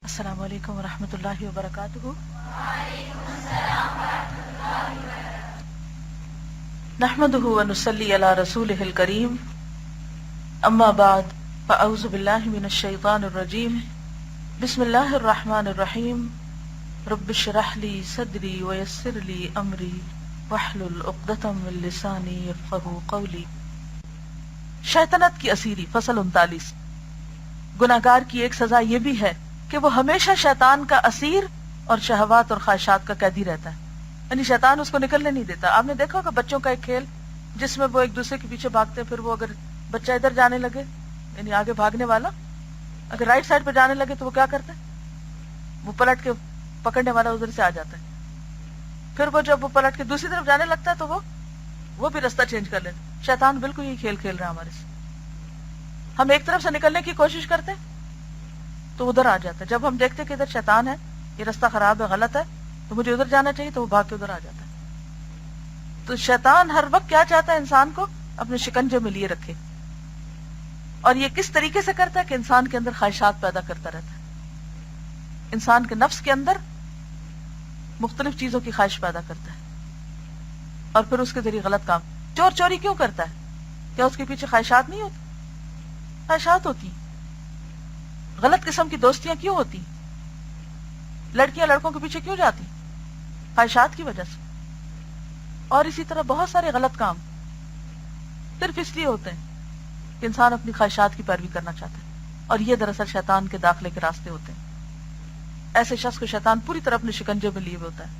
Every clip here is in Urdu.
السلام علیکم ورحمۃ اللہ وبرکاتہ۔ نحمده ونصلی علی رسولہ الکریم، اما بعد فاعوذ باللہ من الشیطان الرجیم، بسم اللہ الرحمن الرحیم، رب اشرح لی صدری ویسر لی امری واحلل عقدۃ من لسانی یفقہوا قولی۔ شیطنت کی اسیری، فصل 39۔ گناہگار کی ایک سزا یہ بھی ہے کہ وہ ہمیشہ شیطان کا اسیر اور شہوات اور خواہشات کا قیدی رہتا ہے، یعنی شیطان اس کو نکلنے نہیں دیتا۔ آپ نے دیکھا ہوگا بچوں کا ایک کھیل جس میں وہ ایک دوسرے کے پیچھے بھاگتے ہیں، پھر وہ اگر بچہ ادھر جانے لگے، یعنی آگے بھاگنے والا اگر رائٹ سائڈ پہ جانے لگے تو وہ کیا کرتا ہے، وہ پلٹ کے پکڑنے والا ادھر سے آ جاتا ہے، پھر وہ جب وہ پلٹ کے دوسری طرف جانے لگتا ہے تو وہ بھی راستہ چینج کر لیتا ہے۔ شیطان بالکل یہ کھیل کھیل رہا ہے ہمارے سے۔ ہم ایک طرف سے نکلنے کی کوشش کرتے ہیں تو ادھر آ جاتا ہے، جب ہم دیکھتے کہ ادھر شیطان ہے، یہ راستہ خراب ہے، غلط ہے، تو مجھے ادھر جانا چاہیے، تو وہ بھاگ کے ادھر آ جاتا ہے۔ تو شیطان ہر وقت کیا چاہتا ہے، انسان کو اپنے شکنجے میں لیے رکھے، اور یہ کس طریقے سے کرتا ہے کہ انسان کے اندر خواہشات پیدا کرتا رہتا ہے، انسان کے نفس کے اندر مختلف چیزوں کی خواہش پیدا کرتا ہے، اور پھر اس کے ذریعے غلط کام۔ چور چوری کیوں کرتا ہے؟ کیا اس کے پیچھے خواہشات نہیں ہوتی؟ خواہشات ہوتی۔ غلط قسم کی دوستیاں کیوں ہوتی؟ لڑکیاں لڑکوں کے پیچھے کیوں جاتی؟ خواہشات کی وجہ سے۔ اور اسی طرح بہت سارے غلط کام صرف اس لیے ہوتے ہیں کہ انسان اپنی خواہشات کی پیروی کرنا چاہتا ہے، اور یہ دراصل شیطان کے داخلے کے راستے ہوتے ہیں۔ ایسے شخص کو شیطان پوری طرح اپنے شکنجے میں لیے ہوئے ہوتا ہے،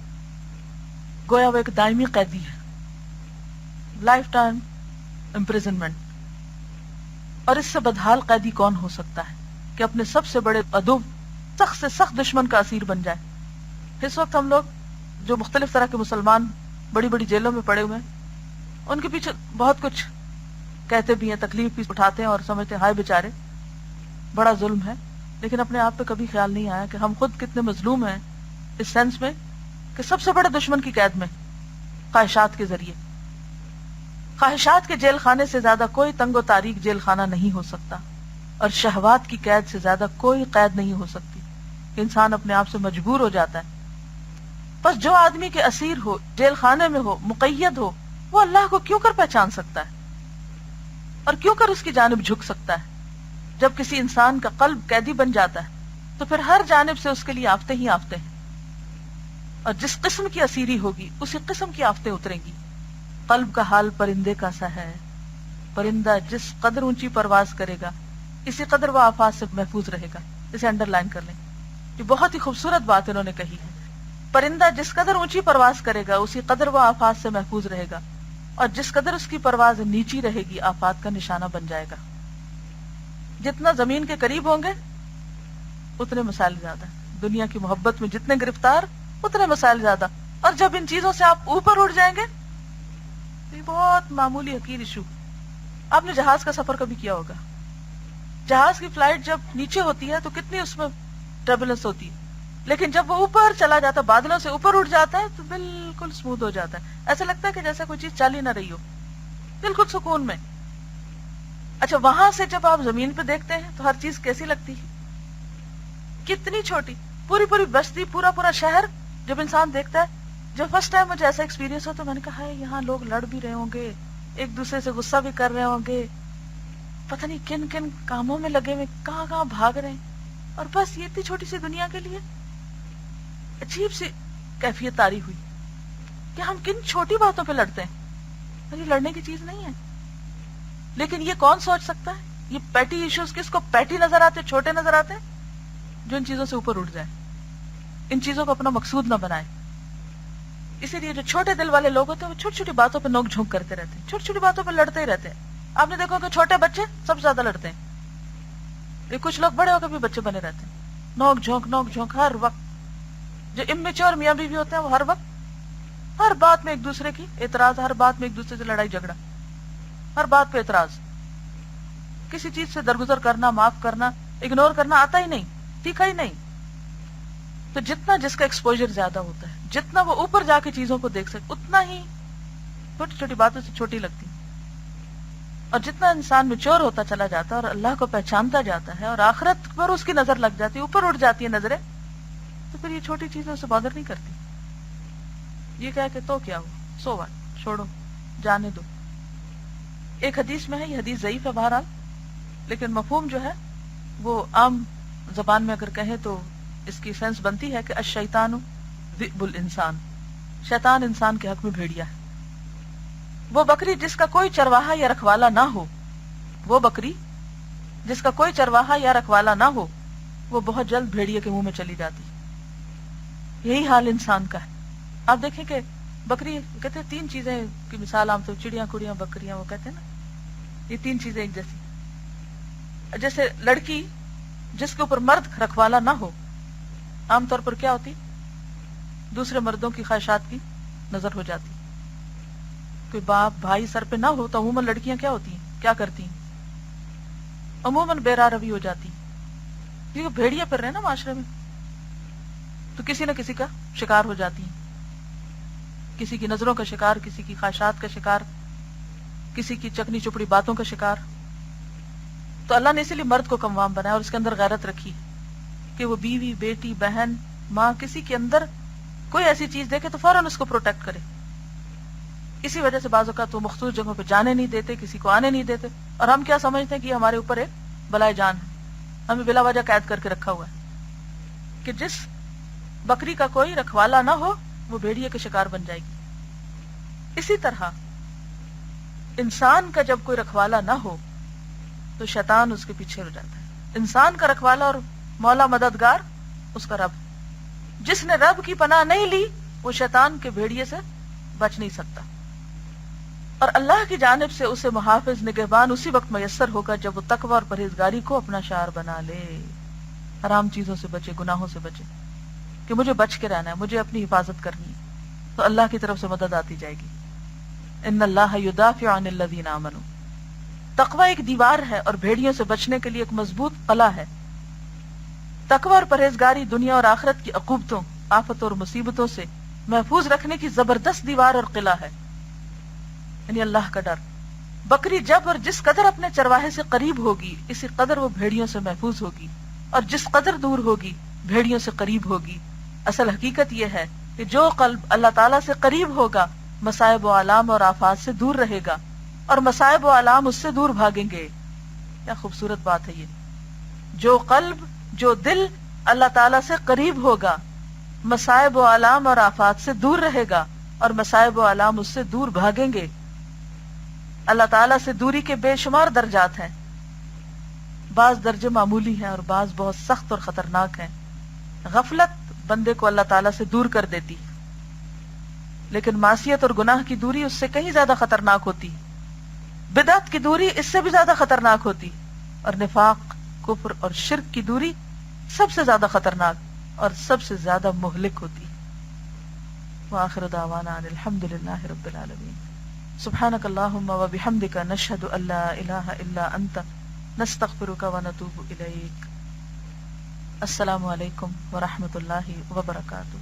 گویا وہ ایک دائمی قیدی ہے، لائف ٹائم امپریزنمنٹ۔ اور اس سے بدحال قیدی کون ہو سکتا ہے کہ اپنے سب سے بڑے عدو، سخت سے سخت دشمن کا اسیر بن جائے۔ اس وقت ہم لوگ جو مختلف طرح کے مسلمان بڑی بڑی جیلوں میں پڑے ہوئے ہیں، ان کے پیچھے بہت کچھ کہتے بھی ہیں، تکلیف بھی اٹھاتے ہیں، اور سمجھتے ہیں ہائے بیچارے بڑا ظلم ہے، لیکن اپنے آپ پہ کبھی خیال نہیں آیا کہ ہم خود کتنے مظلوم ہیں، اس سینس میں کہ سب سے بڑے دشمن کی قید میں، خواہشات کے ذریعے۔ خواہشات کے جیل خانے سے زیادہ کوئی تنگ و تاریک جیل خانہ نہیں ہو سکتا، اور شہوات کی قید سے زیادہ کوئی قید نہیں ہو سکتی کہ انسان اپنے آپ سے مجبور ہو جاتا ہے۔ بس جو آدمی کے اسیر ہو، جیل خانے میں ہو، مقید ہو، وہ اللہ کو کیوں کر پہچان سکتا ہے اور کیوں کر اس کی جانب جھک سکتا ہے؟ جب کسی انسان کا قلب قیدی بن جاتا ہے تو پھر ہر جانب سے اس کے لیے آفتے ہی آفتے ہیں، اور جس قسم کی اسیری ہوگی اسی قسم کی آفتیں اتریں گی۔ قلب کا حال پرندے کا سا ہے، پرندہ جس قدر اونچی پرواز کرے گا اسی قدر وہ آفات سے محفوظ رہے گا۔ اسے انڈر لائن کر لیں، یہ بہت ہی خوبصورت بات انہوں نے کہی ہے۔ پرندہ جس قدر اونچی پرواز کرے گا اسی قدر وہ آفات سے محفوظ رہے گا، اور جس قدر اس کی پرواز نیچی رہے گی آفات کا نشانہ بن جائے گا۔ جتنا زمین کے قریب ہوں گے اتنے مسائل زیادہ، دنیا کی محبت میں جتنے گرفتار اتنے مسائل زیادہ، اور جب ان چیزوں سے آپ اوپر اٹھ جائیں گے تو یہ بہت معمولی حقیر ایشو۔ آپ نے جہاز کا سفر کبھی کیا ہوگا، جہاز کی فلائٹ جب نیچے ہوتی ہے تو کتنی اس میں ٹربولنس ہوتی ہے، لیکن جب وہ اوپر چلا جاتا ہے، بادلوں سے اوپر اٹھ جاتا ہے تو بالکل اسموتھ ہو جاتا ہے، ایسا لگتا ہے کہ جیسا کوئی چیز چل ہی نہ رہی ہو، بالکل سکون میں۔ اچھا، وہاں سے جب آپ زمین پہ دیکھتے ہیں تو ہر چیز کیسی لگتی ہے، کتنی چھوٹی، پوری پوری بستی، پورا پورا شہر جب انسان دیکھتا ہے۔ جب فرسٹ ٹائم مجھے ایسا ایکسپیرینس ہو تو میں نے کہا ہے یہاں لوگ لڑ بھی رہے ہوں گے، ایک دوسرے سے غصہ بھی کر رہے ہوں گے، پتہ نہیں کن کن کاموں میں لگے ہوئے، کہاں کہاں بھاگ رہے ہیں، اور بس یہ اتنی چھوٹی سی دنیا کے لیے عجیب سی کیفیت طاری ہوئی کہ ہم کن چھوٹی باتوں پہ لڑتے ہیں، اور یہ لڑنے کی چیز نہیں ہے۔ لیکن یہ کون سوچ سکتا ہے، یہ پیٹی ایشوز کس کو پیٹی نظر آتے، چھوٹے نظر آتے ہیں؟ جو ان چیزوں سے اوپر اٹھ جائے، ان چیزوں کو اپنا مقصود نہ بنائے۔ اسی لیے جو چھوٹے دل والے لوگ ہوتے ہیں وہ چھوٹی چھوٹی باتوں پہ نوک جھونک کرتے رہتے ہیں، چھوٹی چھوٹی باتوں پہ لڑتے ہی رہتے ہیں۔ آپ نے دیکھا کہ چھوٹے بچے سب سے زیادہ لڑتے ہیں، یہ کچھ لوگ بڑے ہو کے بھی بچے بنے رہتے ہیں، نوک جھونک ہر وقت۔ جو امیچور میاں بیوی ہوتے ہیں وہ ہر وقت ہر بات میں ایک دوسرے کی اعتراض، ہر بات میں ایک دوسرے سے لڑائی جھگڑا، ہر بات پہ اعتراض، کسی چیز سے درگزر کرنا، معاف کرنا، اگنور کرنا آتا ہی نہیں، سیکھا ہی نہیں۔ تو جتنا جس کا ایکسپوجر زیادہ ہوتا ہے، جتنا وہ اوپر جا کے چیزوں کو دیکھ سکے، اتنا ہی چھوٹی چھوٹی باتوں سے چھوٹی لگتی۔ اور جتنا انسان میچور ہوتا چلا جاتا ہے اور اللہ کو پہچانتا جاتا ہے اور آخرت پر اس کی نظر لگ جاتی ہے، اوپر اٹھ جاتی ہے نظریں، تو پھر یہ چھوٹی چیزیں اسے بادر نہیں کرتی. یہ کہہ کہ تو کیا ہوا، سو واٹ، چھوڑو، جانے دو. ایک حدیث میں ہے، یہ حدیث ضعیف ہے بہرحال، لیکن مفہوم جو ہے وہ عام زبان میں اگر کہیں تو اس کی سینس بنتی ہے کہ الشیطان ذئب الانسان، شیطان انسان کے حق میں بھیڑیا ہے. وہ بکری جس کا کوئی چرواہا یا رکھوالا نہ ہو، وہ بکری جس کا کوئی چرواہا یا رکھوالا نہ ہو، وہ بہت جلد بھیڑیے کے منہ میں چلی جاتی. یہی حال انسان کا ہے. آپ دیکھیں کہ بکری کہتے ہیں تین چیزیں کی مثال عام طور چڑیاں کڑیاں بکریاں، وہ کہتے ہیں نا یہ تین چیزیں ایک جیسی. جیسے لڑکی جس کے اوپر مرد رکھوالا نہ ہو، عام طور پر کیا ہوتی، دوسرے مردوں کی خواہشات کی نظر ہو جاتی. کوئی باپ بھائی سر پہ نہ ہو تو عموماً لڑکیاں کیا ہوتی ہیں، کیا کرتی ہیں، عموماً بے راہ روی ہو جاتی، کیونکہ بھیڑیا پھر رہے نا معاشرے میں، تو کسی نہ کسی کا شکار ہو جاتی ہیں، کسی کی نظروں کا شکار، کسی کی خواہشات کا شکار، کسی کی چکنی چپڑی باتوں کا شکار. تو اللہ نے اسی لیے مرد کو قوام بنایا اور اس کے اندر غیرت رکھی کہ وہ بیوی، بیٹی، بہن، ماں، کسی کے اندر کوئی ایسی چیز دیکھے تو فوراً اس کو پروٹیکٹ کرے. اسی وجہ سے بعض اوقات وہ مخصوص جگہوں پہ جانے نہیں دیتے، کسی کو آنے نہیں دیتے، اور ہم کیا سمجھتے ہیں کہ ہمارے اوپر ایک بلائے جان ہے، ہمیں بلا وجہ قید کر کے رکھا ہوا ہے کہ جس بکری کا کوئی رکھوالا نہ ہو وہ بھیڑیے کے شکار بن جائے گی. اسی طرح انسان کا جب کوئی رکھوالا نہ ہو تو شیطان اس کے پیچھے ہو جاتا ہے. انسان کا رکھوالا اور مولا مددگار اس کا رب. جس نے رب کی پناہ نہیں لی وہ شیطان کے بھیڑیے سے بچ نہیں سکتا، اور اللہ کی جانب سے اسے محافظ نگہبان اسی وقت میسر ہوگا جب وہ تقوی اور پرہیزگاری کو اپنا شعار بنا لے، حرام چیزوں سے بچے، گناہوں سے بچے، کہ مجھے بچ کے رہنا ہے، مجھے اپنی حفاظت کرنی ہے، تو اللہ کی طرف سے مدد آتی جائے گی. ان اللہ یدافع عن الذین آمنوا. تقوی ایک دیوار ہے اور بھیڑیوں سے بچنے کے لیے ایک مضبوط قلعہ ہے. تقوی اور پرہیزگاری دنیا اور آخرت کی عقوبتوں، آفتوں اور مصیبتوں سے محفوظ رکھنے کی زبردست دیوار اور قلعہ ہے، یعنی اللہ کا ڈر. بکری جب اور جس قدر اپنے چرواہے سے قریب ہوگی اسی قدر وہ بھیڑیوں سے محفوظ ہوگی، اور جس قدر دور ہوگی بھیڑیوں سے قریب ہوگی. اصل حقیقت یہ ہے کہ جو قلب اللہ تعالیٰ سے قریب ہوگا مصائب و آلام اور آفات سے دور رہے گا، اور مصائب و آلام اس سے دور بھاگیں گے. کیا خوبصورت بات ہے یہ. جو قلب، جو دل اللہ تعالیٰ سے قریب ہوگا مصائب و آلام اور آفات سے دور رہے گا، اور مصائب و آلام اس سے دور بھاگیں گے. اللہ تعالیٰ سے دوری کے بے شمار درجات ہیں، بعض درجے معمولی ہیں اور بعض بہت سخت اور خطرناک ہیں. غفلت بندے کو اللہ تعالیٰ سے دور کر دیتی، لیکن معصیت اور گناہ کی دوری اس سے کہیں زیادہ خطرناک ہوتی. بدعت کی دوری اس سے بھی زیادہ خطرناک ہوتی، اور نفاق، کفر اور شرک کی دوری سب سے زیادہ خطرناک اور سب سے زیادہ مہلک ہوتی. وآخر دعوانا ان الحمد للہ رب العالمین. سبحانک اللہم وبحمدک نشہد ان لا الہ الا انت نستغفرک ونتوب الیک. السلام علیکم ورحمۃ اللہ وبرکاتہ.